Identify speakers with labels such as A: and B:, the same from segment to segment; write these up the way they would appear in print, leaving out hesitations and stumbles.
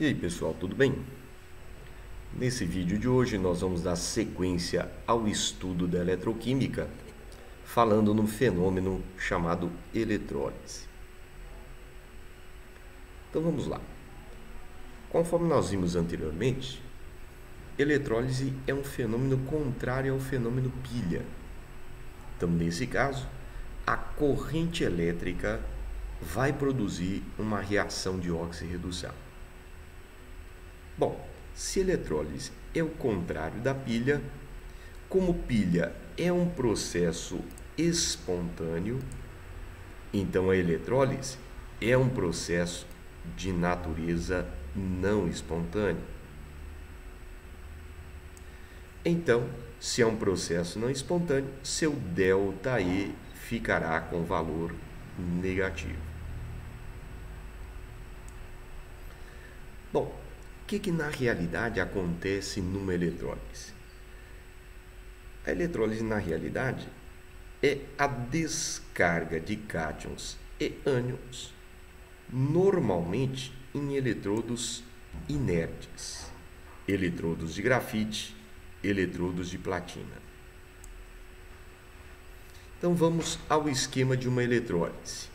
A: E aí pessoal, tudo bem? Nesse vídeo de hoje nós vamos dar sequência ao estudo da eletroquímica, falando no fenômeno chamado eletrólise. Então vamos lá. Conforme nós vimos anteriormente, eletrólise é um fenômeno contrário ao fenômeno pilha. Então nesse caso, a corrente elétrica vai produzir uma reação de oxirredução. Bom, se eletrólise é o contrário da pilha, como pilha é um processo espontâneo, então a eletrólise é um processo de natureza não espontânea. Então, se é um processo não espontâneo, seu ΔE ficará com valor negativo. Bom, o que na realidade acontece numa eletrólise? A eletrólise, na realidade, é a descarga de cátions e ânions, normalmente em eletrodos inertes, eletrodos de grafite, eletrodos de platina. Então vamos ao esquema de uma eletrólise.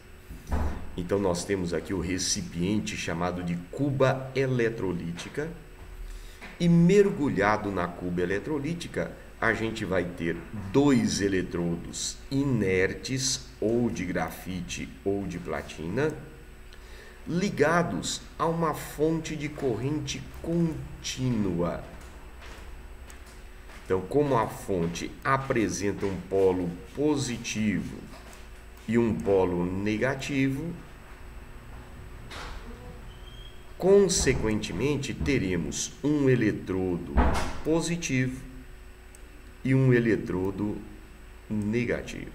A: Então nós temos aqui o recipiente chamado de cuba eletrolítica e mergulhado na cuba eletrolítica a gente vai ter dois eletrodos inertes ou de grafite ou de platina ligados a uma fonte de corrente contínua. Então, como a fonte apresenta um polo positivo e um polo negativo, consequentemente teremos um eletrodo positivo e um eletrodo negativo.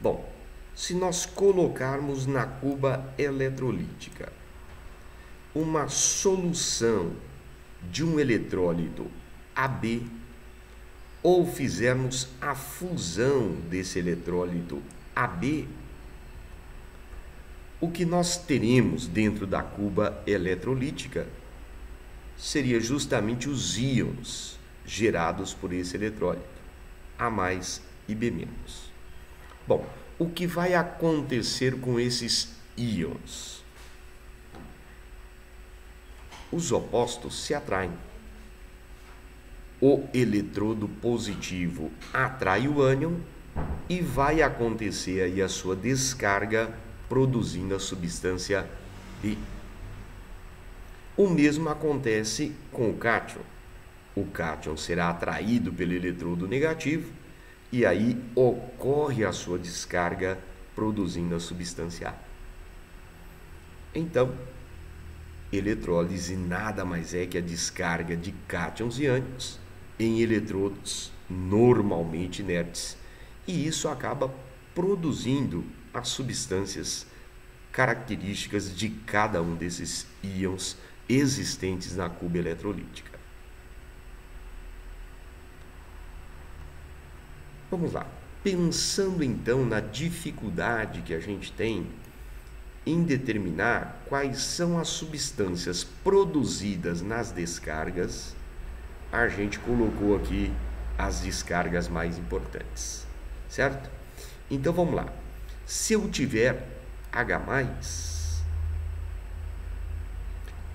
A: Bom, se nós colocarmos na cuba eletrolítica uma solução de um eletrólito AB, ou fizermos a fusão desse eletrólito AB, o que nós teremos dentro da cuba eletrolítica seria justamente os íons gerados por esse eletrólito, A mais e B-. Bom, o que vai acontecer com esses íons? Os opostos se atraem. O eletrodo positivo atrai o ânion e vai acontecer aí a sua descarga, produzindo a substância B. O mesmo acontece com o cátion. O cátion será atraído pelo eletrodo negativo e aí ocorre a sua descarga, produzindo a substância A. Então, eletrólise nada mais é que a descarga de cátions e ânions em eletrodos normalmente inertes, e isso acaba produzindo as substâncias características de cada um desses íons existentes na cuba eletrolítica. Vamos lá. Pensando então na dificuldade que a gente tem em determinar quais são as substâncias produzidas nas descargas, a gente colocou aqui as descargas mais importantes, certo? Então vamos lá. Se eu tiver H+,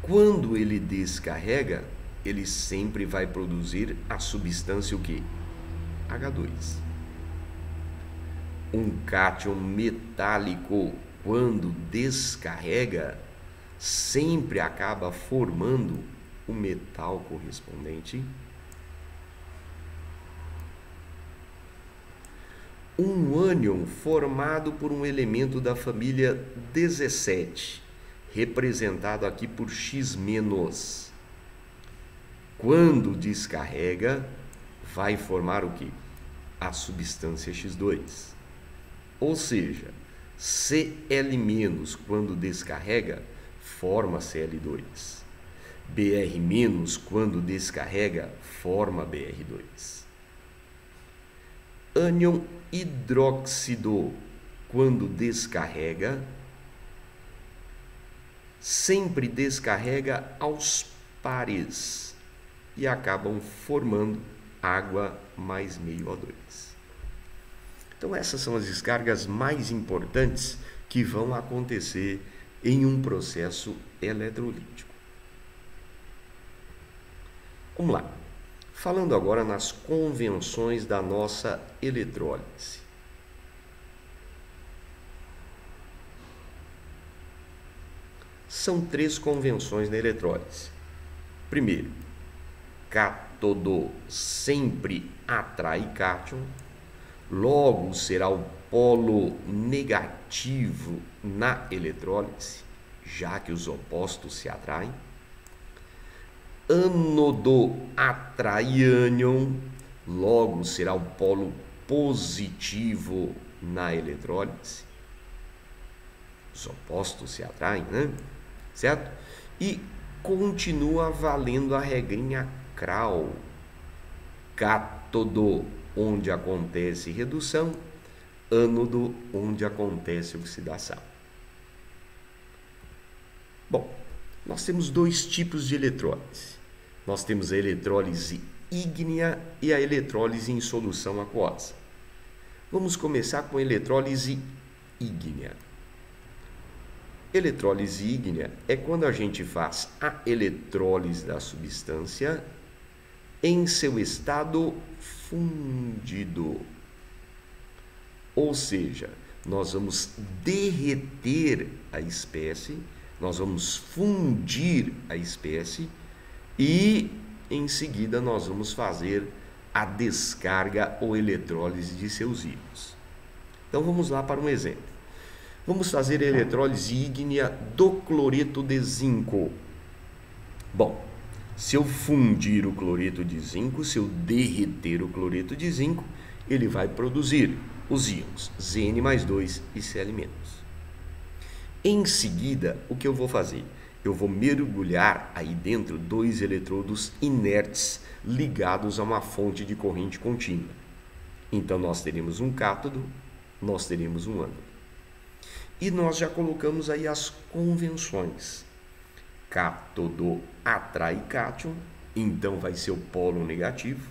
A: quando ele descarrega, ele sempre vai produzir a substância o quê? H2. Um cátion metálico, quando descarrega, sempre acaba formando o metal correspondente. Um ânion formado por um elemento da família 17, representado aqui por X-. Quando descarrega, vai formar o que? A substância X2. Ou seja, Cl- quando descarrega, forma Cl2. Br- quando descarrega, forma Br2. Ânion hidróxido, quando descarrega, sempre descarrega aos pares e acabam formando água mais meio O2. Então essas são as descargas mais importantes que vão acontecer em um processo eletrolítico. Vamos lá. Falando agora nas convenções da nossa eletrólise. São 3 convenções na eletrólise. Primeiro, cátodo sempre atrai cátion, logo será o polo negativo na eletrólise, já que os opostos se atraem. Ânodo atrai ânion, logo será o polo positivo na eletrólise. Os opostos se atraem, né? Certo? E continua valendo a regrinha Kral. Cátodo, onde acontece redução, ânodo, onde acontece oxidação. Bom, nós temos 2 tipos de eletrólise. Nós temos a eletrólise ígnea e a eletrólise em solução aquosa. Vamos começar com a eletrólise ígnea. Eletrólise ígnea é quando a gente faz a eletrólise da substância em seu estado fundido. Ou seja, nós vamos derreter a espécie, nós vamos fundir a espécie e em seguida nós vamos fazer a descarga ou eletrólise de seus íons. Então vamos lá para um exemplo. Vamos fazer a eletrólise ígnea do cloreto de zinco. Bom, se eu fundir o cloreto de zinco, se eu derreter o cloreto de zinco, ele vai produzir os íons Zn+2 e Cl-. Em seguida, o que eu vou fazer? Eu vou mergulhar aí dentro 2 eletrodos inertes ligados a uma fonte de corrente contínua. Então, nós teremos um cátodo, nós teremos um ânodo. E nós já colocamos aí as convenções. Cátodo atrai cátion, então vai ser o polo negativo.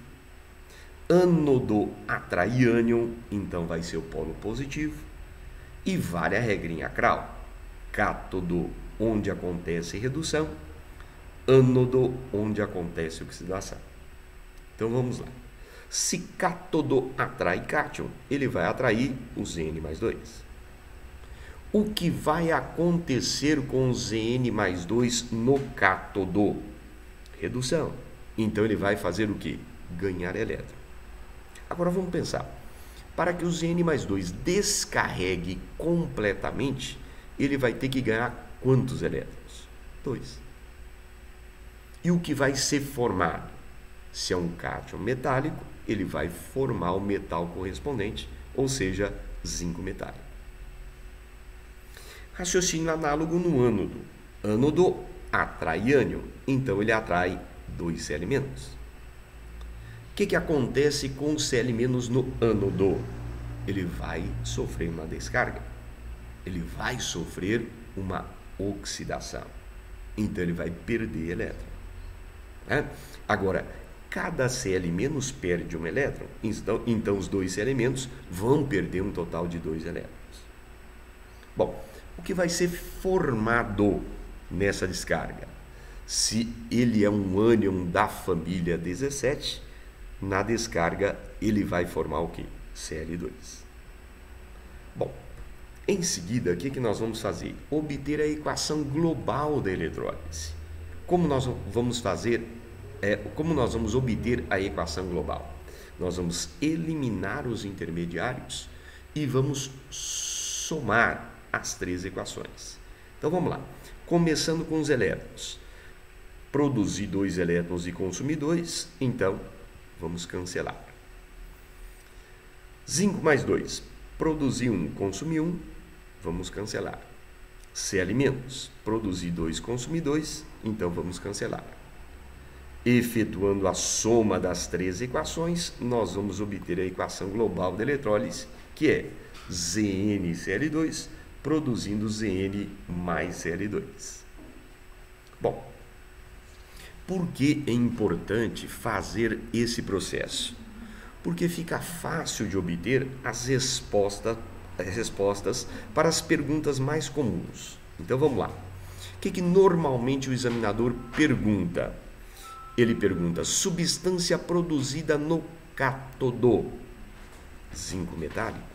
A: Ânodo atrai ânion, então vai ser o polo positivo. E vale a regrinha Kral. Cátodo, onde acontece redução, ânodo, onde acontece oxidação. Então vamos lá. Se cátodo atrai cátion, ele vai atrair o Zn+2. O que vai acontecer com o Zn+2 no cátodo? Redução. Então ele vai fazer o quê? Ganhar elétron. Agora vamos pensar. Para que o Zn+2 descarregue completamente, ele vai ter que ganhar quantos elétrons? 2. E o que vai ser formado? Se é um cátion metálico, ele vai formar o metal correspondente, ou seja, zinco metálico. Raciocínio análogo no ânodo. Ânodo atrai ânion, então ele atrai 2 Cl-. O que acontece com o Cl- no ânodo? Ele vai sofrer uma descarga, ele vai sofrer uma oxidação, então ele vai perder elétron. Agora, cada Cl- perde um elétron, então os 2 Cl- vão perder um total de 2 elétrons. Bom, o que vai ser formado nessa descarga? Se ele é um ânion da família 17, na descarga ele vai formar o quê? Cl2. Bom, em seguida, o que nós vamos fazer? Obter a equação global da eletrólise. Como nós vamos fazer? Como nós vamos obter a equação global? Nós vamos eliminar os intermediários e vamos somar as 3 equações. Então vamos lá. Começando com os elétrons. Produzir 2 elétrons e consumir 2, então vamos cancelar. Zinco mais 2. Produzir 1, consumir 1, vamos cancelar. Cl-, produzir 2, consumir 2, então vamos cancelar. Efetuando a soma das 3 equações, nós vamos obter a equação global da eletrólise, que é ZnCl2 produzindo Zn mais Cl2. Bom, por que é importante fazer esse processo? Porque fica fácil de obter as respostas para as perguntas mais comuns. Então vamos lá. O que normalmente o examinador pergunta? Ele pergunta: substância produzida no cátodo, zinco metálico.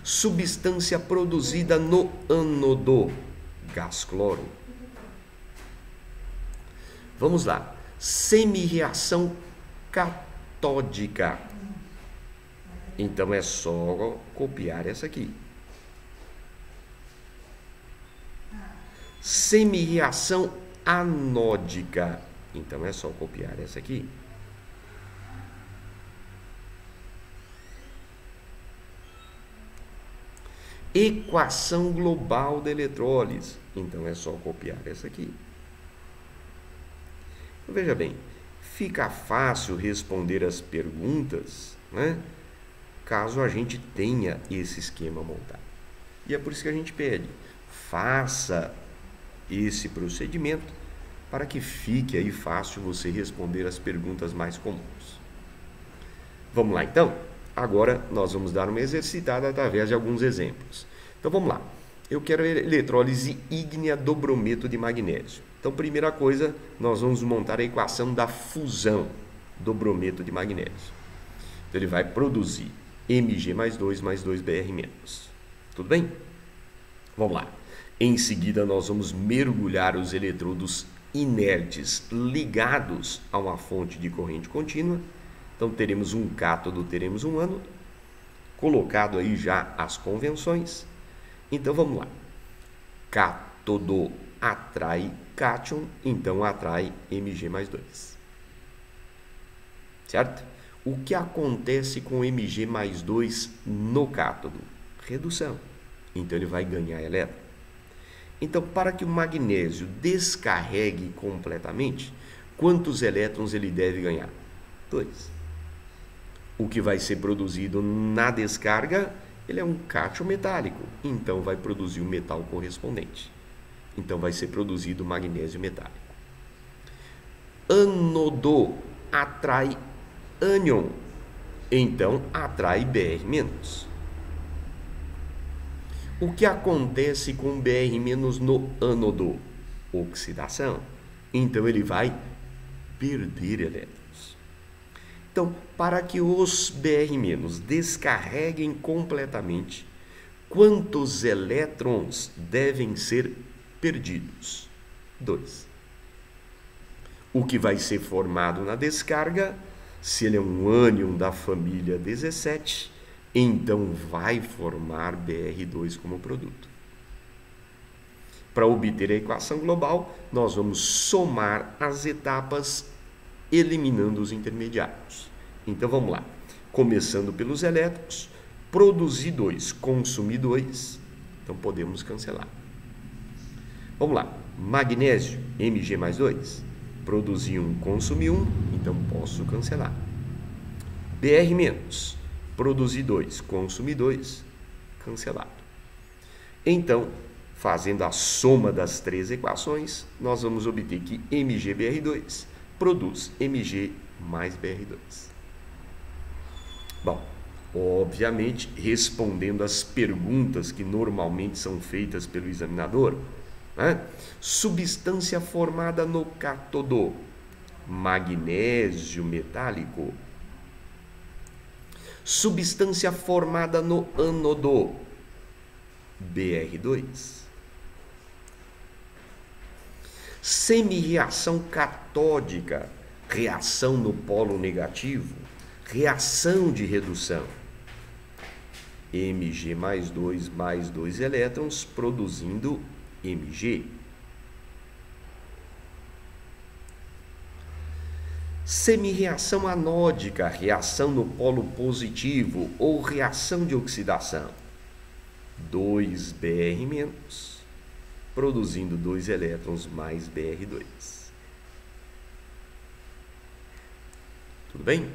A: Substância produzida no ânodo, gás cloro. Vamos lá. Semi-reação catódica. Então é só copiar essa aqui. Semi-reação anódica. Então é só copiar essa aqui. Equação global da eletrólise. Então é só copiar essa aqui. Veja bem, fica fácil responder as perguntas, né? Caso a gente tenha esse esquema montado. E é por isso que a gente pede, faça esse procedimento para que fique aí fácil você responder as perguntas mais comuns. Vamos lá então? Agora nós vamos dar uma exercitada através de alguns exemplos. Então vamos lá. Eu quero eletrólise ígnea do brometo de magnésio. Então, primeira coisa, nós vamos montar a equação da fusão do brometo de magnésio. Então, ele vai produzir Mg mais 2Br-. Tudo bem? Vamos lá. Em seguida, nós vamos mergulhar os eletrodos inertes ligados a uma fonte de corrente contínua. Então, teremos um cátodo, teremos um ânodo. Colocado aí já as convenções. Então, vamos lá. Cátodo atrai cátion, então atrai Mg mais 2. Certo? O que acontece com Mg mais 2 no cátodo? Redução. Então, ele vai ganhar elétron. Então, para que o magnésio descarregue completamente, quantos elétrons ele deve ganhar? 2. O que vai ser produzido na descarga, ele é um cátion metálico, então vai produzir o metal correspondente. Então vai ser produzido magnésio metálico. Ânodo atrai ânion, então atrai Br-. O que acontece com Br- no ânodo? Oxidação. Então ele vai perder elétrons. Então, para que os Br- descarreguem completamente, quantos elétrons devem ser perdidos? 2. O que vai ser formado na descarga, se ele é um ânion da família 17, então vai formar Br2 como produto. Para obter a equação global, nós vamos somar as etapas eliminando os intermediários. Então vamos lá. Começando pelos elétrons, produzir 2, consumir 2, então podemos cancelar. Vamos lá. Magnésio, Mg mais 2, produzir 1, consumir 1, então posso cancelar. Br-, produzir 2, consumir 2, cancelado. Então, fazendo a soma das três equações, nós vamos obter que MgBr2 produz Mg mais Br2. Bom, obviamente, respondendo às perguntas que normalmente são feitas pelo examinador, né? Substância formada no cátodo, magnésio metálico. Substância formada no ânodo, Br2. Semi-reação catódica, reação no polo negativo, reação de redução. Mg mais 2 elétrons produzindo Mg. Semi-reação anódica, reação no polo positivo ou reação de oxidação. 2 Br- produzindo 2 elétrons mais Br2. Tudo bem?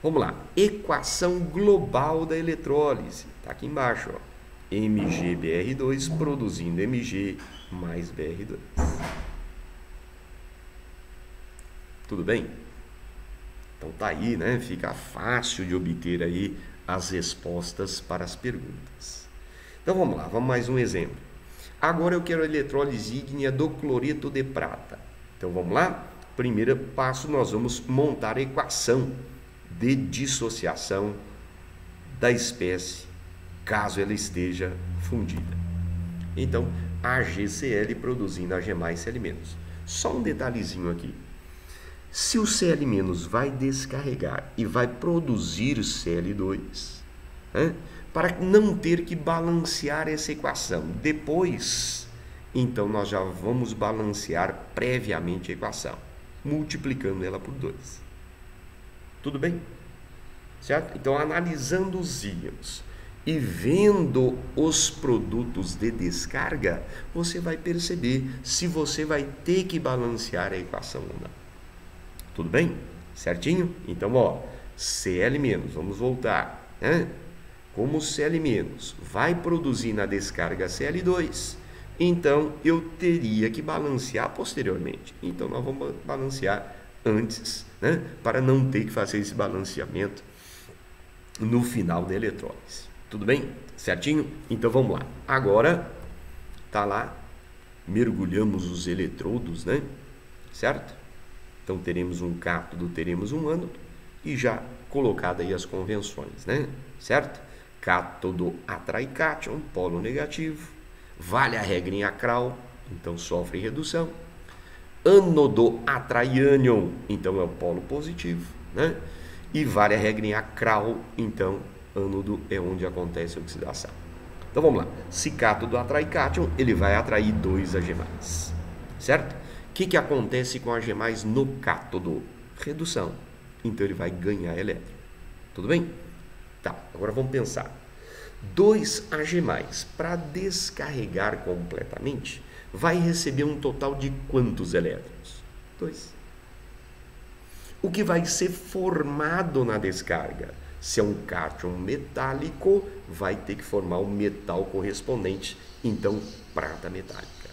A: Vamos lá. Equação global da eletrólise. Está aqui embaixo. Ó. MgBr2 produzindo Mg mais Br2. Tudo bem? Então tá aí, né? Fica fácil de obter aí as respostas para as perguntas. Então vamos lá, vamos mais um exemplo. Agora eu quero a eletrólise ígnea do cloreto de prata. Então vamos lá? Primeiro passo, nós vamos montar a equação de dissociação da espécie, caso ela esteja fundida. Então, AgCl produzindo Ag mais Cl-. Só um detalhezinho aqui. Se o Cl- vai descarregar e vai produzir Cl2, né, para não ter que balancear essa equação depois, então nós já vamos balancear previamente a equação, multiplicando ela por 2. Tudo bem? Certo? Então, analisando os íons e vendo os produtos de descarga, você vai perceber se você vai ter que balancear a equação ou não. Tudo bem? Certinho? Então, ó, Cl-, vamos voltar, né? Como o Cl- vai produzir na descarga Cl2, então eu teria que balancear posteriormente. Então, nós vamos balancear antes, né? Para não ter que fazer esse balanceamento no final da eletrólise. Tudo bem? Certinho? Então, vamos lá. Agora, tá lá, mergulhamos os eletrodos, né? Certo? Então, teremos um cátodo, teremos um ânodo e já colocado aí as convenções, né? Certo? Cátodo atrai cátion, polo negativo. Vale a regra em acral, então sofre redução. Ânodo atrai ânion, então é o polo positivo, né? E vale a regra em acral, então ânodo é onde acontece a oxidação. Então vamos lá. Se cátodo atrai cátion, ele vai atrair 2 Ag+, certo? O que acontece com Ag+ no cátodo? Redução. Então ele vai ganhar elétron. Tudo bem? Tá, agora vamos pensar. 2 Ag+, para descarregar completamente, vai receber um total de quantos elétrons? 2. O que vai ser formado na descarga? Se é um cátion metálico, vai ter que formar o metal correspondente, então prata metálica.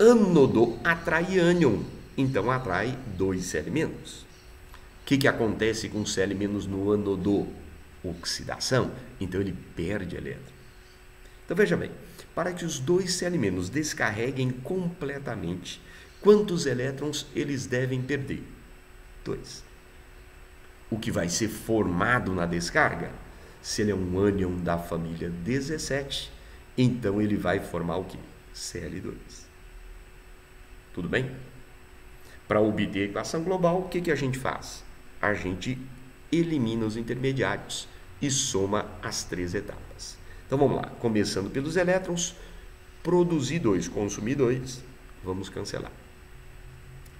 A: Ânodo atrai ânion, então atrai 2 Cl-. O que acontece com Cl- no ânodo? Oxidação, então ele perde elétron. Então veja bem, para que os 2 Cl- descarreguem completamente, quantos elétrons eles devem perder? 2. O que vai ser formado na descarga? Se ele é um ânion da família 17, então ele vai formar o quê? Cl2. Tudo bem? Para obter a equação global, o que a gente faz? A gente elimina os intermediários e soma as 3 etapas. Então vamos lá, começando pelos elétrons, produzir 2, consumir 2, vamos cancelar.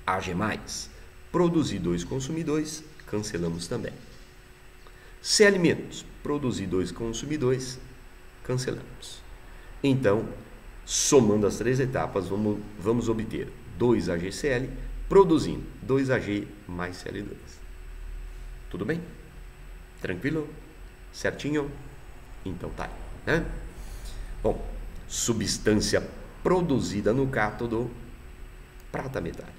A: Ag+, produzir 2, consumir 2, cancelamos também. Cl-, produzir 2, consumir 2, cancelamos. Então, somando as 3 etapas, vamos obter 2 AgCl, produzindo 2 Ag mais Cl2. Tudo bem? Tranquilo? Certinho? Então tá aí, né? Bom, substância produzida no cátodo, prata metálica.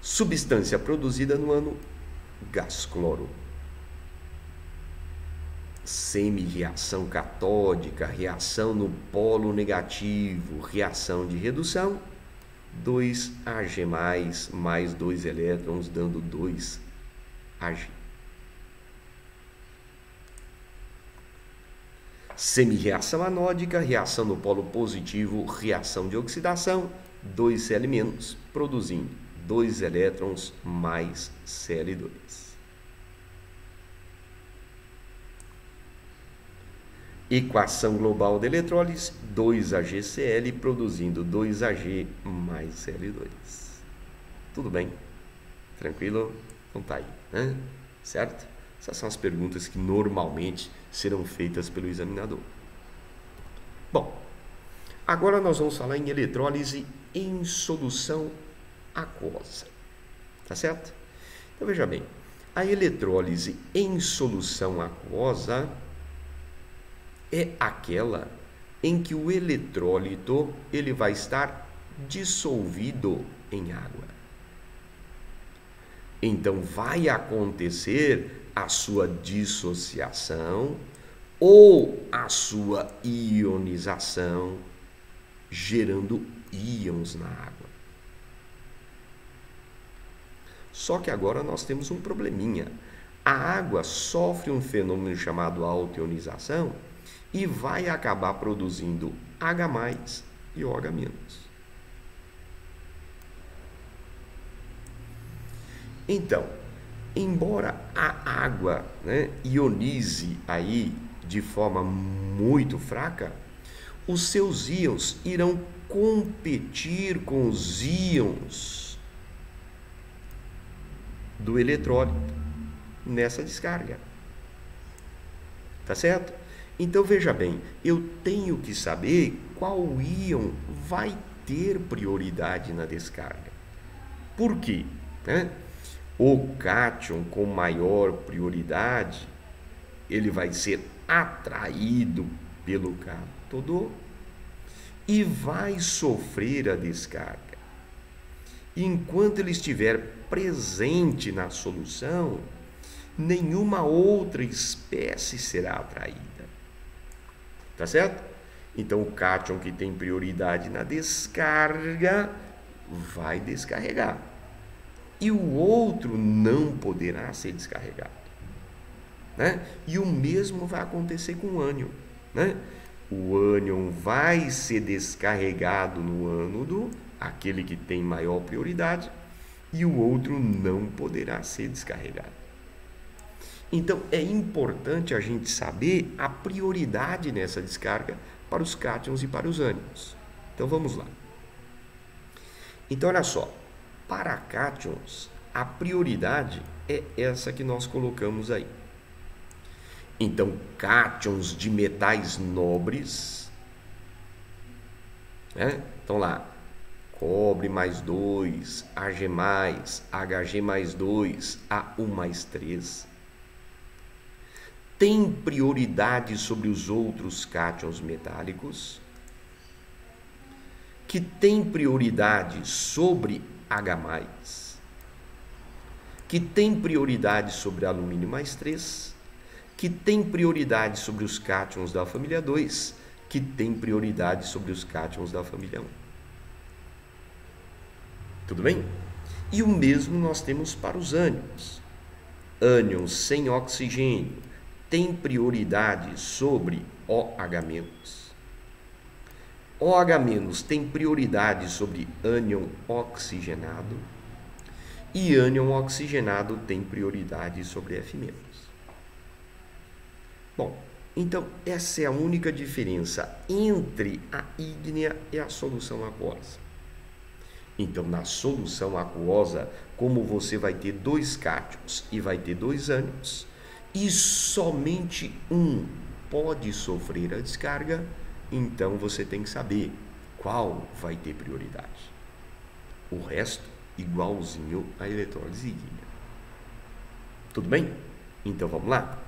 A: Substância produzida no ânodo, gás cloro. Semi-reação catódica, reação no polo negativo, reação de redução, 2 Ag+, mais 2 elétrons, dando 2 Ag. Semi-reação anódica, reação no polo positivo, reação de oxidação, 2 Cl-, produzindo 2 elétrons mais Cl2. Equação global de eletrólise, 2 AgCl produzindo 2 Ag mais Cl2. Tudo bem? Tranquilo? Então tá aí, né? Certo? Essas são as perguntas que normalmente serão feitas pelo examinador. Bom, agora nós vamos falar em eletrólise em solução aquosa. Tá certo? Então veja bem, A eletrólise em solução aquosa é aquela em que o eletrólito ele vai estar dissolvido em água. Então vai acontecer a sua dissociação ou a sua ionização, gerando íons na água. Só que agora nós temos um probleminha. A água sofre um fenômeno chamado autoionização e vai acabar produzindo H+ e OH-. Então, embora a água, ionize aí de forma muito fraca, os seus íons irão competir com os íons do eletrólito nessa descarga. Tá certo? Então veja bem, eu tenho que saber qual íon vai ter prioridade na descarga. Por quê? O cátion com maior prioridade, ele vai ser atraído pelo cátodo e vai sofrer a descarga. Enquanto ele estiver presente na solução, nenhuma outra espécie será atraída. Tá certo? Então o cátion que tem prioridade na descarga vai descarregar. E o outro não poderá ser descarregado. E o mesmo vai acontecer com o ânion. O ânion vai ser descarregado no ânodo, aquele que tem maior prioridade, e o outro não poderá ser descarregado. Então é importante a gente saber a prioridade nessa descarga para os cátions e para os ânions. Então vamos lá. Então olha só, para cátions a prioridade é essa que nós colocamos aí. Então cátions de metais nobres, então lá, cobre mais 2, Ag+, Hg mais 2, A1 mais 3, tem prioridade sobre os outros cátions metálicos, que tem prioridade sobre H+, que tem prioridade sobre alumínio mais 3, que tem prioridade sobre os cátions da família 2, que tem prioridade sobre os cátions da família 1. Tudo bem? E o mesmo nós temos para os ânions. Ânions sem oxigênio tem prioridade sobre OH-. OH- tem prioridade sobre ânion oxigenado e ânion oxigenado tem prioridade sobre F-. Bom, então essa é a única diferença entre a ígnea e a solução aquosa. Então, na solução aquosa, como você vai ter 2 cátions e vai ter 2 ânions, e somente um pode sofrer a descarga, então você tem que saber qual vai ter prioridade. O resto, igualzinho à eletrólise ígnea. Tudo bem? Então vamos lá?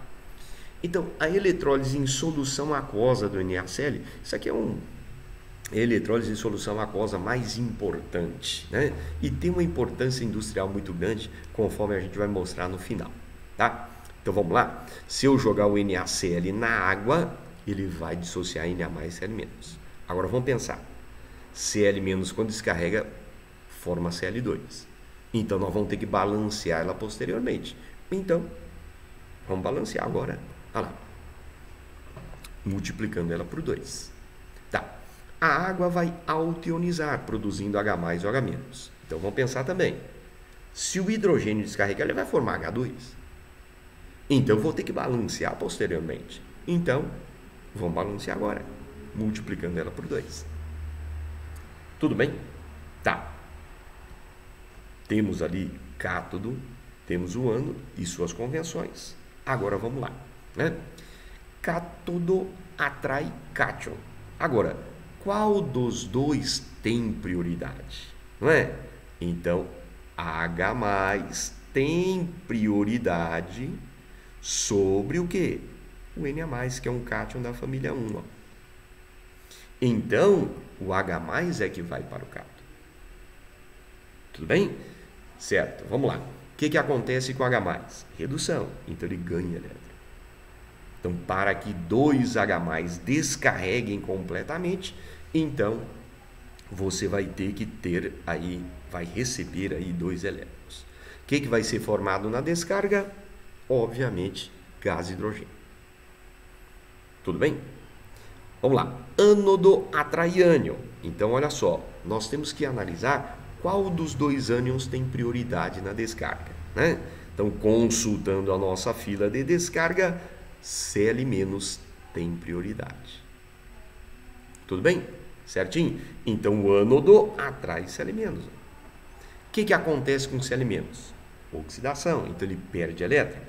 A: Então, a eletrólise em solução aquosa do NaCl, isso aqui é a eletrólise em solução aquosa mais importante, E tem uma importância industrial muito grande, conforme a gente vai mostrar no final, tá? Então vamos lá? Se eu jogar o NaCl na água, ele vai dissociar Na mais Cl-. Agora vamos pensar. Cl- quando descarrega, forma Cl2. Então nós vamos ter que balancear ela posteriormente. Então, vamos balancear agora. Olha lá. Multiplicando ela por 2. Tá. A água vai autoionizar, produzindo H+ e OH-. Então vamos pensar também. Se o hidrogênio descarregar, ele vai formar H2. Então, eu vou ter que balancear posteriormente. Então, vamos balancear agora, multiplicando ela por 2. Tudo bem? Tá. Temos ali cátodo, temos o ânodo e suas convenções. Agora, vamos lá. Cátodo atrai cátion. Agora, qual dos dois tem prioridade? Não é? Então, H+ tem prioridade sobre o quê? O Na+, que é um cátion da família 1. Ó. Então, o H+, é que vai para o cátion. Tudo bem? Certo, vamos lá. O que acontece com o H+? Redução. Então, ele ganha elétron. Então, para que 2H+ descarreguem completamente, então, você vai ter que ter aí, vai receber aí 2 elétrons. O que vai ser formado na descarga? Obviamente, gás hidrogênio. Tudo bem? Vamos lá. Ânodo atrai ânion. Então, olha só, nós temos que analisar qual dos 2 ânions tem prioridade na descarga, né? Então, consultando a nossa fila de descarga, Cl- tem prioridade. Tudo bem? Certinho? Então, o ânodo atrai Cl-. O que acontece com Cl-? Oxidação. Então, ele perde elétron.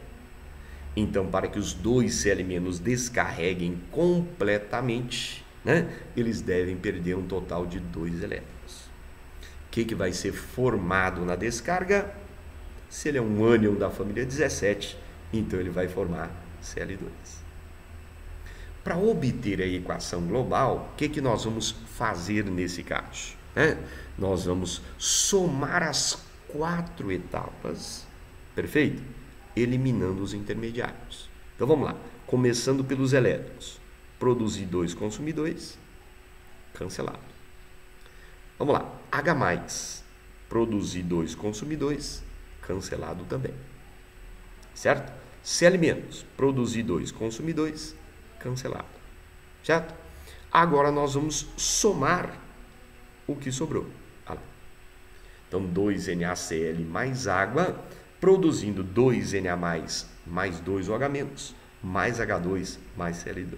A: Então, para que os 2 Cl- descarreguem completamente, né, eles devem perder um total de 2 elétrons. O que vai ser formado na descarga? Se ele é um ânion da família 17, então ele vai formar Cl2. Para obter a equação global, o que nós vamos fazer nesse caso? Nós vamos somar as 4 etapas, perfeito? Eliminando os intermediários. Então vamos lá, começando pelos elétrons. Produzir 2, consumir 2, cancelado. Vamos lá, H+, produzir 2, consumir 2, cancelado também. Certo? Cl-, produzir 2, consumir 2, cancelado. Certo? Agora nós vamos somar o que sobrou. Então, 2NaCl mais água, produzindo 2Na+, mais 2OH-, mais H2, mais Cl2.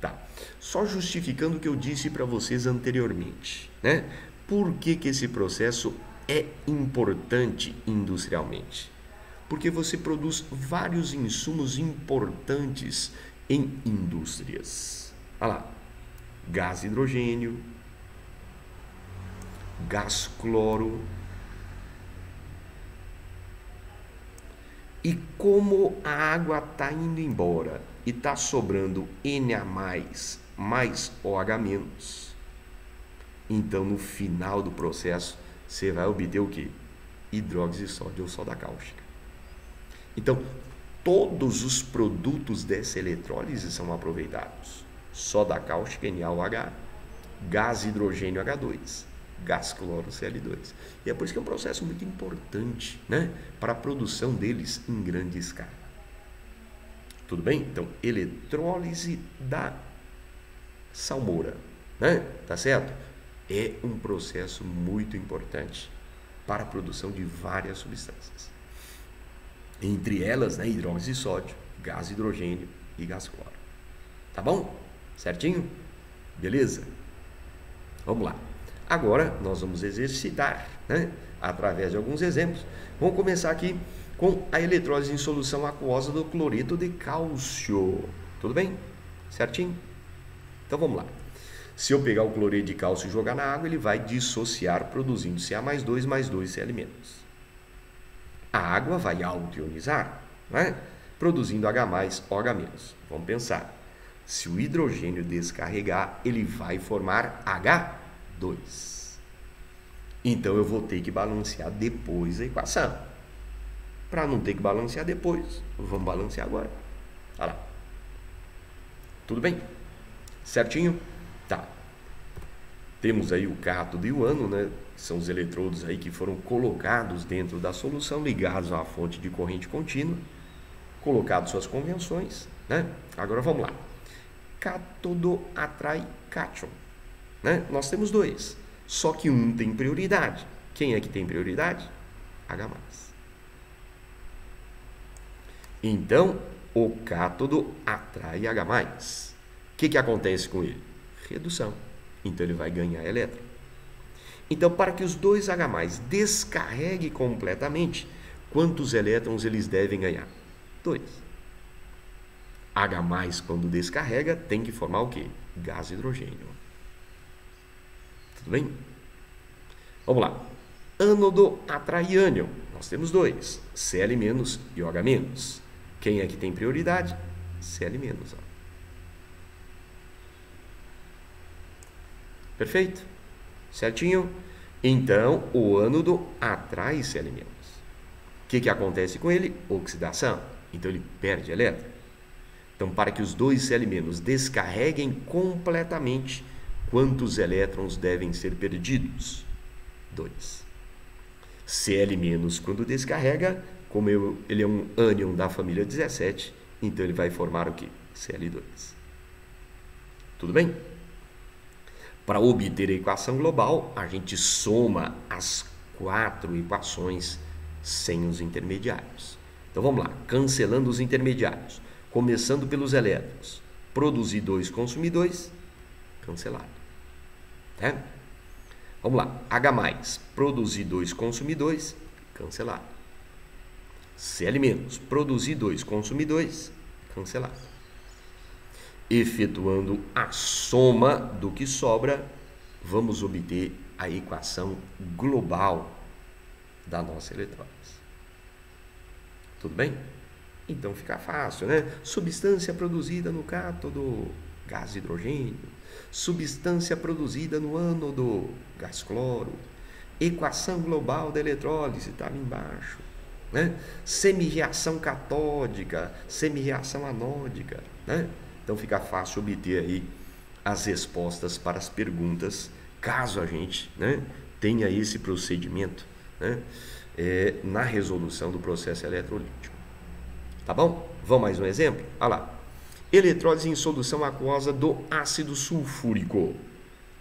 A: Tá. Só justificando o que eu disse para vocês anteriormente, né? Por que esse processo é importante industrialmente? Porque você produz vários insumos importantes em indústrias. Olha lá, gás hidrogênio, gás cloro. E como a água está indo embora e está sobrando Na+, mais OH-, então no final do processo você vai obter o quê? Hidróxido de sódio ou soda cáustica. Então, todos os produtos dessa eletrólise são aproveitados. Soda cáustica NaOH, gás hidrogênio H2, gás cloro Cl2. E é por isso que é um processo muito importante, né, para a produção deles em grande escala. Tudo bem? Então, eletrólise da salmoura, né? Tá certo? É um processo muito importante para a produção de várias substâncias. Entre elas, né, hidróxido de sódio, gás hidrogênio e gás cloro. Tá bom? Certinho? Beleza? Vamos lá. Agora, nós vamos exercitar, né, através de alguns exemplos. Vamos começar aqui com a eletrólise em solução aquosa do cloreto de cálcio. Tudo bem? Certinho? Então, vamos lá. Se eu pegar o cloreto de cálcio e jogar na água, ele vai dissociar, produzindo Ca+2 mais 2 Cl-. A água vai autoionizar, né, produzindo H+, OH-. Vamos pensar. Se o hidrogênio descarregar, ele vai formar H2. Então, eu vou ter que balancear depois a equação. Para não ter que balancear depois, vamos balancear agora. Olha lá. Tudo bem? Certinho? Tá. Temos aí o cátodo e o ânodo, né? São os eletrodos aí que foram colocados dentro da solução, ligados a uma fonte de corrente contínua, colocados suas convenções, né? Agora vamos lá. Cátodo atrai cátion, né? Nós temos 2, só que um tem prioridade. Quem é que tem prioridade? H+. Então, o cátodo atrai H+. O que acontece com ele? Redução. Então, ele vai ganhar elétron. Então, para que os 2H+ descarreguem completamente, quantos elétrons eles devem ganhar? 2. H+, quando descarrega, tem que formar o quê? Gás hidrogênio. Tudo bem? Vamos lá. Ânodo atrai ânion. Nós temos dois, Cl- e OH-. Quem é que tem prioridade? Cl-. Ó. Perfeito? Certinho? Então, o ânodo atrai Cl-. O que acontece com ele? Oxidação. Então, ele perde elétron. Então, para que os dois Cl- descarreguem completamente, quantos elétrons devem ser perdidos? 2. Cl-, quando descarrega, como ele é um ânion da família 17, então ele vai formar o quê? Cl2. Tudo bem? Para obter a equação global, a gente soma as 4 equações sem os intermediários. Então vamos lá, cancelando os intermediários. Começando pelos elétrons. Produzir 2, consumir 2, cancelado. Tá? Vamos lá, H+, produzir 2, consumir 2, cancelado. Cl-, produzir 2, consumir 2, cancelado. Efetuando a soma do que sobra, vamos obter a equação global da nossa eletrólise. Tudo bem? Então fica fácil, né? Substância produzida no cátodo, gás hidrogênio. Substância produzida no ânodo, gás cloro. Equação global da eletrólise, está ali embaixo. Né? Semi-reação catódica, semi-reação anódica. Né? Então fica fácil obter aí as respostas para as perguntas, caso a gente, né, tenha esse procedimento, né, na resolução do processo eletrolítico. Tá bom? Vamos mais um exemplo? Olha lá. Eletrólise em solução aquosa do ácido sulfúrico.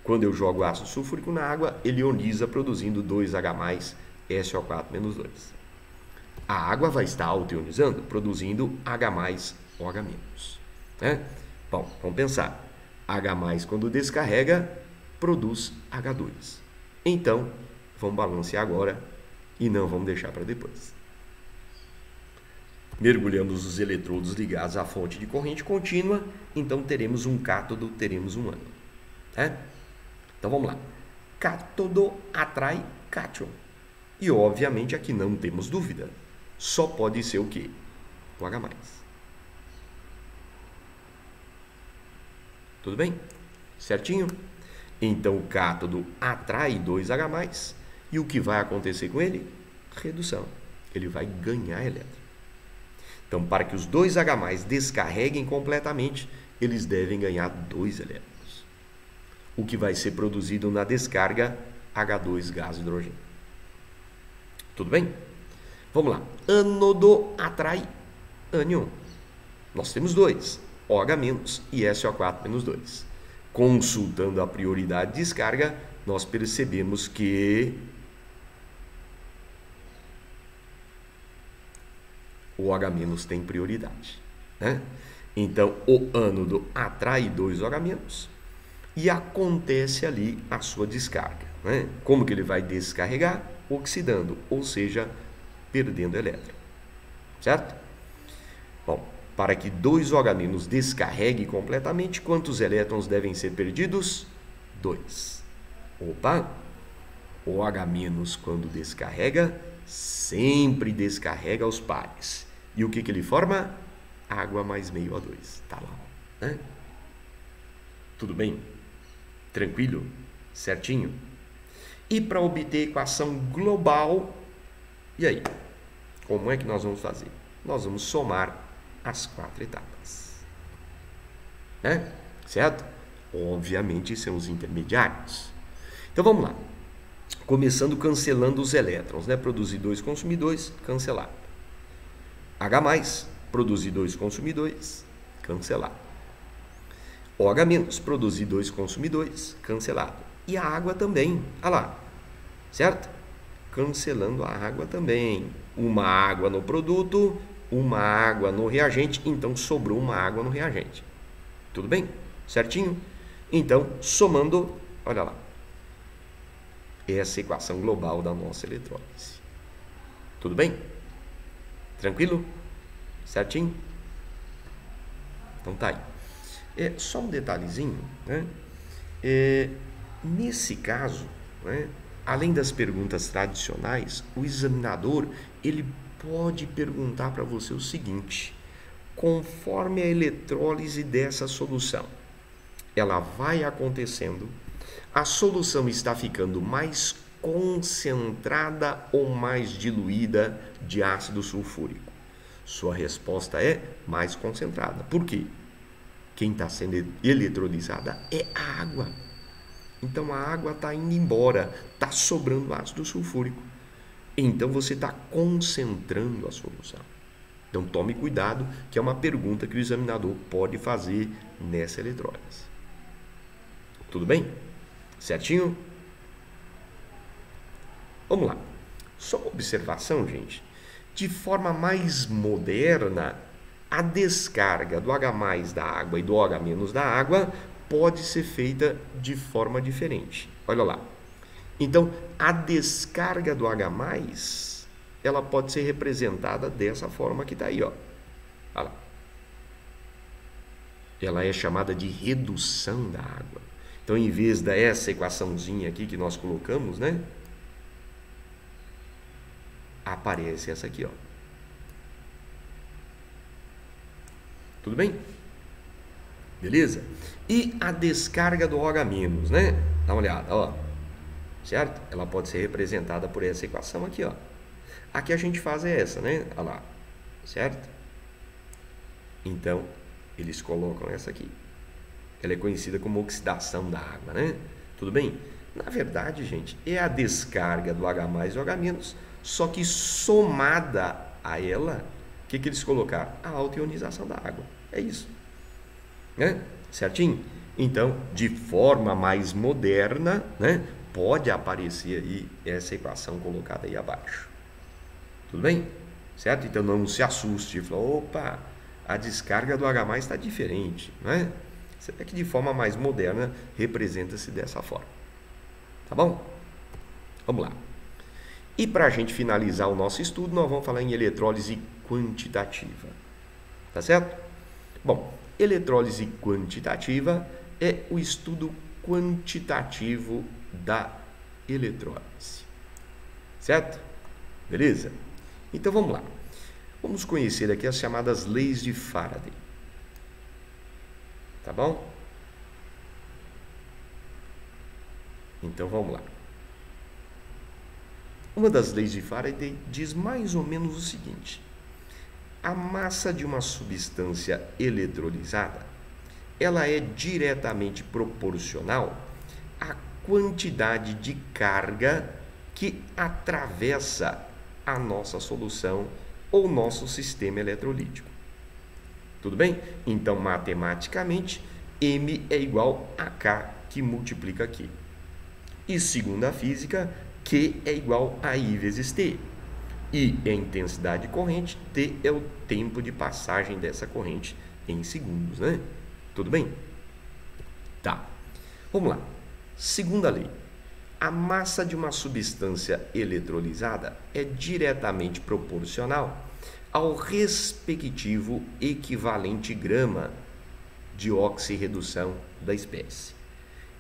A: Quando eu jogo ácido sulfúrico na água, ele ioniza produzindo 2H+, SO4-2. A água vai estar autoionizando, produzindo H+, OH-. Né? Bom, vamos pensar. H+, quando descarrega, produz H2. Então, vamos balancear agora e não vamos deixar para depois. Mergulhamos os eletrodos ligados à fonte de corrente contínua, então teremos um cátodo, teremos um ânodo. Né? Então vamos lá. Cátodo atrai cátion. E obviamente aqui não temos dúvida. Só pode ser o quê? O H+. Tudo bem? Certinho? Então o cátodo atrai 2H+, e o que vai acontecer com ele? Redução. Ele vai ganhar elétron. Então, para que os 2H+ descarreguem completamente, eles devem ganhar 2 elétrons. O que vai ser produzido na descarga? H2, gás hidrogênio. Tudo bem? Vamos lá. Ânodo atrai ânion. Nós temos 2, OH- e SO4-2. Consultando a prioridade de descarga, nós percebemos que o OH- tem prioridade. Né? Então, o ânodo atrai 2 OH- e acontece ali a sua descarga. Né? Como que ele vai descarregar? Oxidando, ou seja, perdendo elétron. Certo? Bom, para que 2 OH- descarregue completamente, quantos elétrons devem ser perdidos? 2. Opa! O OH- quando descarrega, sempre descarrega os pares. E o que ele forma? Água mais meio O2. Tá lá, né? Tudo bem? Tranquilo? Certinho? E para obter a equação global, e aí? Como é que nós vamos fazer? Nós vamos somar as 4 etapas. Né? Certo? Obviamente são os intermediários. Então vamos lá. Começando cancelando os elétrons, né? Produzir 2, consumir 2, cancelado. H+, produzir 2, consumir 2, cancelado. OH-, produzir 2, consumir 2, cancelado. E a água também, olha lá, certo? Cancelando a água também. Uma água no produto, uma água no reagente, então sobrou uma água no reagente. Tudo bem? Certinho? Então, somando, olha lá, essa equação global da nossa eletrólise. Tudo bem? Tranquilo? Certinho? Então tá aí. Só um detalhezinho, né? Nesse caso, né, além das perguntas tradicionais, o examinador ele pode perguntar para você o seguinte: conforme a eletrólise dessa solução, ela vai acontecendo, a solução está ficando mais concentrada ou mais diluída de ácido sulfúrico? Sua resposta é mais concentrada. Por quê? Quem está sendo eletrolizada é a água. Então a água está indo embora, está sobrando ácido sulfúrico. Então você está concentrando a solução. Então tome cuidado, que é uma pergunta que o examinador pode fazer nessa eletrólise. Tudo bem? Certinho? Vamos lá. Só uma observação, gente. De forma mais moderna, a descarga do H+ da água e do OH- da água pode ser feita de forma diferente. Olha lá. Então, a descarga do H+, ela pode ser representada dessa forma que está aí, ó. Olha lá. Ela é chamada de redução da água. Então, em vez dessa equaçãozinha aqui que nós colocamos, né? Aparece essa aqui, ó. Tudo bem? Beleza? E a descarga do OH-, né? Dá uma olhada, ó. Certo? Ela pode ser representada por essa equação aqui, ó. A que a gente faz é essa, né? Olha lá. Certo? Então, eles colocam essa aqui. Ela é conhecida como oxidação da água, né? Tudo bem? Na verdade, gente, é a descarga do H+ e OH-, só que somada a ela, o que eles colocaram? A autoionização da água. É isso. Né? Certinho? Então, de forma mais moderna, né, pode aparecer aí essa equação colocada aí abaixo. Tudo bem? Certo? Então, não se assuste. Fala, opa, a descarga do H+ está diferente. Né? É que de forma mais moderna representa-se dessa forma. Tá bom? Vamos lá. E para a gente finalizar o nosso estudo, nós vamos falar em eletrólise quantitativa. Tá certo? Bom, eletrólise quantitativa é o estudo quantitativo da eletrólise. Certo? Beleza? Então vamos lá. Vamos conhecer aqui as chamadas leis de Faraday. Tá bom? Então vamos lá. Uma das leis de Faraday diz mais ou menos o seguinte: a massa de uma substância eletrolizada, ela é diretamente proporcional à quantidade de carga que atravessa a nossa solução ou nosso sistema eletrolítico. Tudo bem? Então, matematicamente, M é igual a K que multiplica Q. E segundo a física, Q é igual a I vezes T. I é a intensidade de corrente, T é o tempo de passagem dessa corrente em segundos, né? Tudo bem? Tá. Vamos lá. Segunda lei. A massa de uma substância eletrolizada é diretamente proporcional ao respectivo equivalente grama de oxirredução da espécie.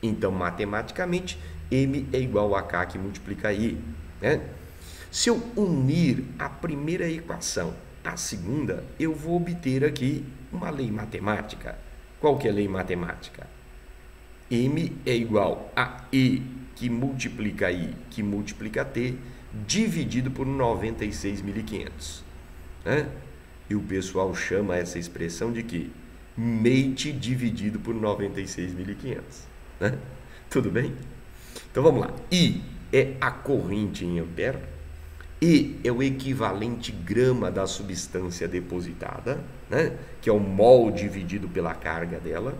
A: Então, matematicamente, M é igual a K que multiplica I, né? Se eu unir a primeira equação à segunda, eu vou obter aqui uma lei matemática. Qual que é a lei matemática? M é igual a E que multiplica I, que multiplica T, dividido por 96.500. Né? E o pessoal chama essa expressão de quê? Mate dividido por 96.500. Né? Tudo bem? Então vamos lá. I é a corrente em ampere. E é o equivalente grama da substância depositada, né? Que é o mol dividido pela carga dela.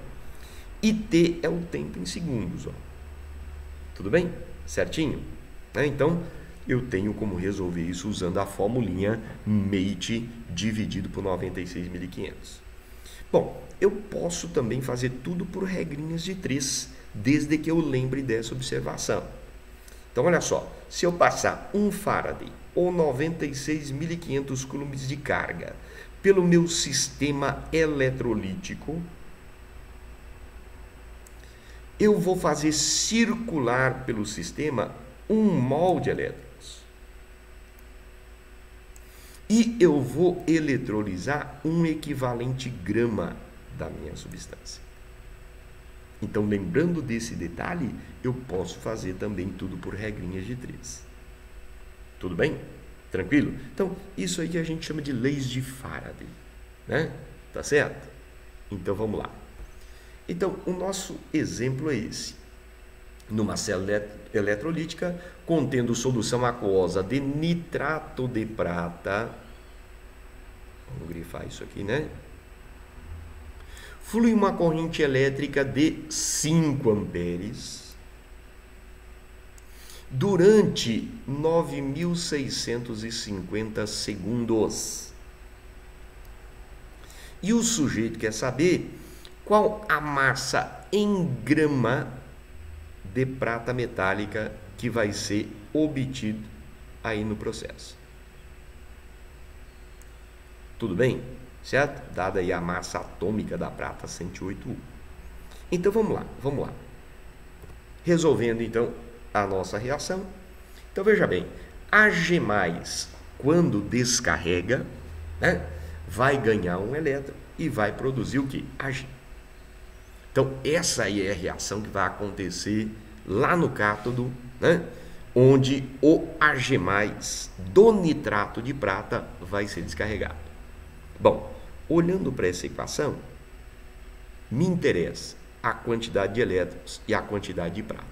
A: E T é o tempo em segundos. Ó. Tudo bem? Certinho? Né? Então, eu tenho como resolver isso usando a formulinha Mate dividido por 96.500. Bom, eu posso também fazer tudo por regrinhas de 3, desde que eu lembre dessa observação. Então, olha só, se eu passar 1 Faraday ou 96.500 coulombs de carga pelo meu sistema eletrolítico, eu vou fazer circular pelo sistema 1 mol de elétrons. E eu vou eletrolizar um equivalente grama da minha substância. Então, lembrando desse detalhe, eu posso fazer também tudo por regrinhas de 3. Tudo bem? Tranquilo? Então, isso aí que a gente chama de leis de Faraday, né? Tá certo? Então, vamos lá. Então, o nosso exemplo é esse. Numa célula eletrolítica, contendo solução aquosa de nitrato de prata, vamos grifar isso aqui, né? Flui uma corrente elétrica de 5 amperes durante 9.650 segundos. E o sujeito quer saber qual a massa em grama de prata metálica que vai ser obtido aí no processo. Tudo bem? Certo? Dada aí a massa atômica da prata 108U. Então vamos lá. Resolvendo então a nossa reação. Então veja bem, Ag+, quando descarrega, né, vai ganhar um elétron e vai produzir o que? Ag. Então essa aí é a reação que vai acontecer lá no cátodo, né, onde o Ag+ do nitrato de prata vai ser descarregado. Bom, olhando para essa equação, me interessa a quantidade de elétrons e a quantidade de prata.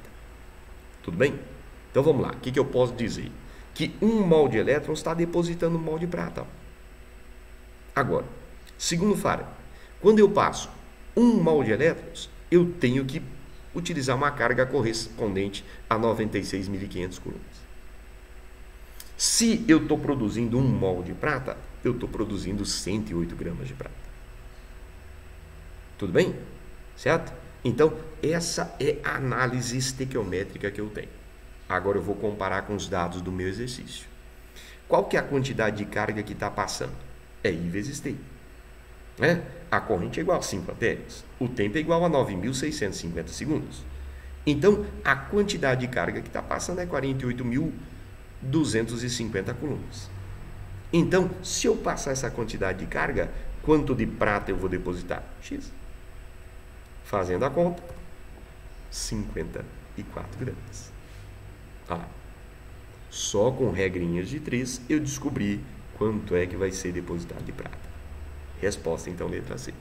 A: Tudo bem? Então vamos lá. O que eu posso dizer? Que 1 mol de elétrons está depositando 1 mol de prata. Agora, segundo Faraday, quando eu passo 1 mol de elétrons, eu tenho que utilizar uma carga correspondente a 96.500 coulombs. Se eu estou produzindo 1 mol de prata, eu estou produzindo 108 gramas de prata. Tudo bem? Certo? Então, essa é a análise estequiométrica que eu tenho. Agora eu vou comparar com os dados do meu exercício. Qual que é a quantidade de carga que está passando? É I vezes T. Né? A corrente é igual a 5 amperes. O tempo é igual a 9.650 segundos. Então, a quantidade de carga que está passando é 48.250 coulombs. Então, se eu passar essa quantidade de carga, quanto de prata eu vou depositar? X. Fazendo a conta, 54 gramas. Ah, só com regrinhas de 3 eu descobri quanto é que vai ser depositado de prata. Resposta, então, letra C.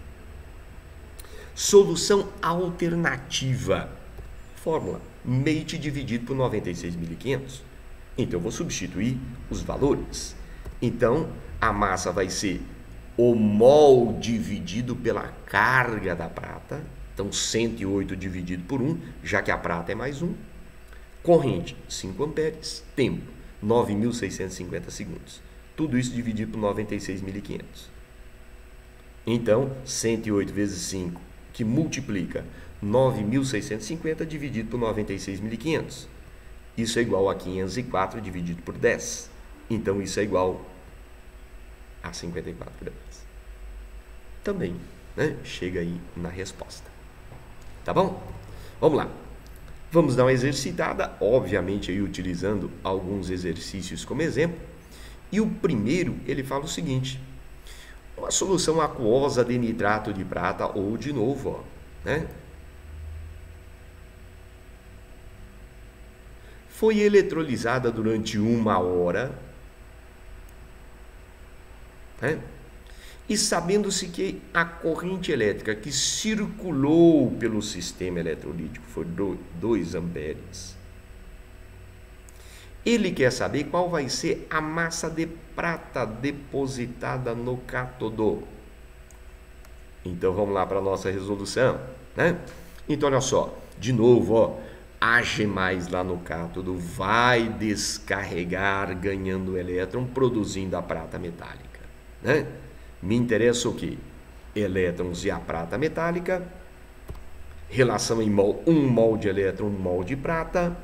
A: Solução alternativa. Fórmula, Mate dividido por 96.500. Então, eu vou substituir os valores. Então, a massa vai ser o mol dividido pela carga da prata. Então, 108 dividido por 1, já que a prata é mais 1. Corrente, 5 amperes. Tempo, 9.650 segundos. Tudo isso dividido por 96.500. Então, 108 vezes 5, que multiplica 9.650 dividido por 96.500. Isso é igual a 504 dividido por 10. Então, isso é igual a 54 gramas. Também, né? Chega aí na resposta. Tá bom? Vamos lá. Vamos dar uma exercitada, obviamente aí utilizando alguns exercícios como exemplo. E o primeiro, ele fala o seguinte: uma solução aquosa de nitrato de prata, ou de novo, ó, né? Foi eletrolizada durante 1 hora, né? E sabendo-se que a corrente elétrica que circulou pelo sistema eletrolítico foi 2 amperes, ele quer saber qual vai ser a massa de prata depositada no cátodo. Então vamos lá para a nossa resolução, né? Então olha só, de novo, ó, Ag+ lá no cátodo vai descarregar ganhando elétron, produzindo a prata metálica, né? Me interessa o quê? Elétrons e a prata metálica, relação em mol, 1 mol de elétron, 1 mol de prata.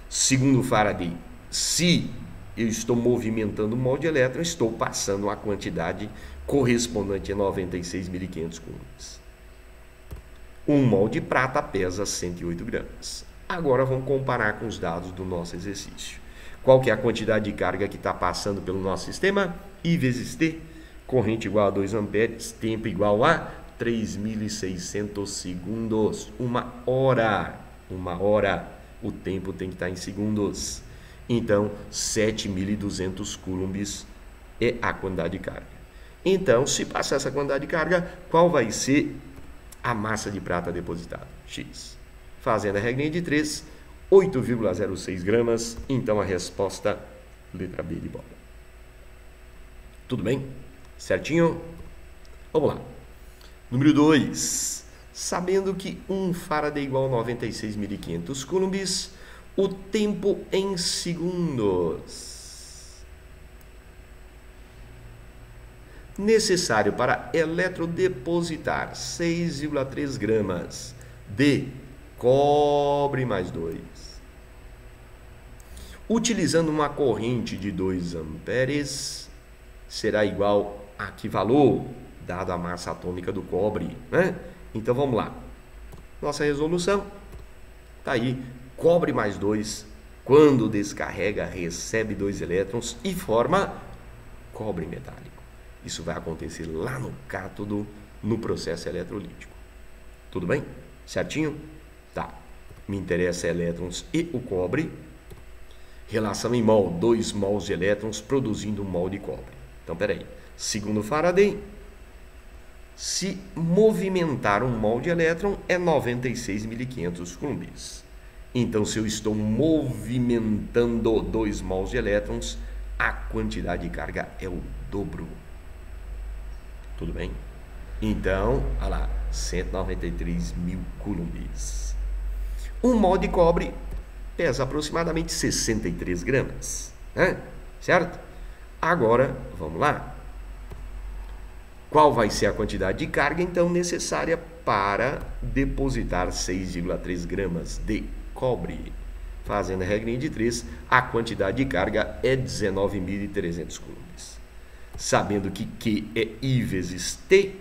A: Segundo Faraday, se eu estou movimentando 1 mol de elétron, estou passando a quantidade correspondente a 96.500 coulombs. 1 mol de prata pesa 108 gramas. Agora vamos comparar com os dados do nosso exercício. Qual que é a quantidade de carga que está passando pelo nosso sistema? I vezes T, corrente igual a 2 amperes, tempo igual a 3.600 segundos, 1 hora. 1 hora, o tempo tem que estar em segundos. Então, 7.200 coulombs é a quantidade de carga. Então, se passar essa quantidade de carga, qual vai ser a massa de prata depositada? X. Fazendo a regrinha de 3, 8,06 gramas. Então, a resposta, letra B de bola. Tudo bem? Certinho? Vamos lá. Número 2. Sabendo que 1 Faraday igual a 96.500 coulombs, o tempo em segundos necessário para eletrodepositar 6,3 gramas de cobre mais 2, utilizando uma corrente de 2 amperes, será igual a que valor, dado a massa atômica do cobre, né? Então vamos lá. Nossa resolução está aí. Cobre mais 2, quando descarrega, recebe 2 elétrons e forma cobre metálico. Isso vai acontecer lá no cátodo, no processo eletrolítico. Tudo bem? Certinho? Tá. Me interessa elétrons e o cobre. Relação em mol, 2 mols de elétrons produzindo 1 mol de cobre. Então, peraí. Segundo Faraday, se movimentar 1 mol de elétron é 96.500 coulombs. Então, se eu estou movimentando 2 mols de elétrons, a quantidade de carga é o dobro. Tudo bem? Então, olha lá, 193.000 coulombs. 1 mol de cobre pesa aproximadamente 63 gramas, né? Certo? Agora, vamos lá. Qual vai ser a quantidade de carga, então, necessária para depositar 6,3 gramas de cobre? Fazendo a regrinha de 3, a quantidade de carga é 19.300 coulombs. Sabendo que Q é I vezes T,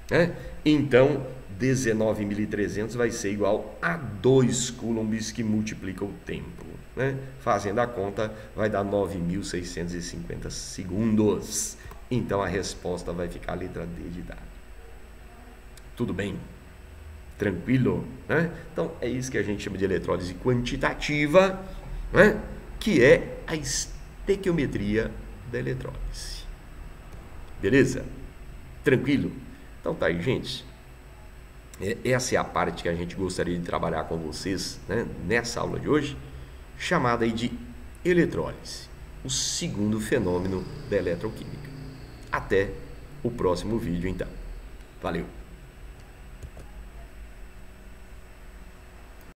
A: né? Então 19.300 vai ser igual a 2 coulombs que multiplica o tempo, né? Fazendo a conta, vai dar 9.650 segundos. Então a resposta vai ficar a letra D de dado. Tudo bem? Tranquilo, né? Então é isso que a gente chama de eletrólise quantitativa, né? Que é a estequiometria da eletrólise. Beleza? Tranquilo? Então tá aí, gente. Essa é a parte que a gente gostaria de trabalhar com vocês, né, nessa aula de hoje, chamada aí de eletrólise, o segundo fenômeno da eletroquímica. Até o próximo vídeo, então. Valeu!